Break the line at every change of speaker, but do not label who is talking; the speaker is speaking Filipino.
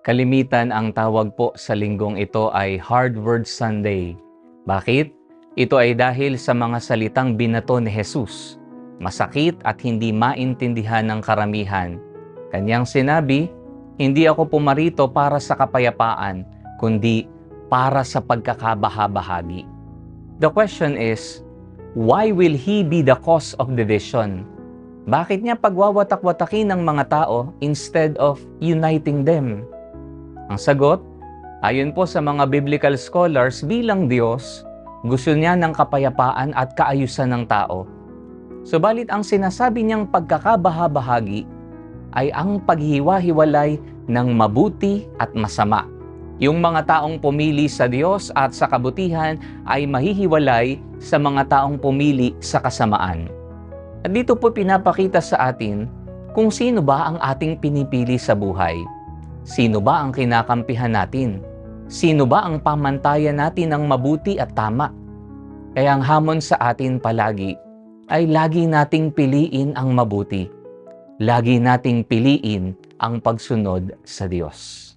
Kalimitan ang tawag po sa linggong ito ay Hard Word Sunday. Bakit? Ito ay dahil sa mga salitang binato ni Jesus. Masakit at hindi maintindihan ng karamihan. Kanyang sinabi, "Hindi ako pumarito para sa kapayapaan, kundi para sa pagkakabaha-bahagi." The question is, why will He be the cause of division? Bakit niya pagwawatak-watakin ng mga tao instead of uniting them? Ang sagot, ayon po sa mga biblical scholars, bilang Diyos, gusto niya ng kapayapaan at kaayusan ng tao. Subalit ang sinasabi niyang pagkakabaha-bahagi ay ang paghiwa-hiwalay ng mabuti at masama. Yung mga taong pumili sa Diyos at sa kabutihan ay mahihiwalay sa mga taong pumili sa kasamaan. At dito po pinapakita sa atin kung sino ba ang ating pinipili sa buhay. Sino ba ang kinakampihan natin? Sino ba ang pamantayan natin ng mabuti at tama? Kaya ang hamon sa atin palagi ay lagi nating piliin ang mabuti. Lagi nating piliin ang pagsunod sa Diyos.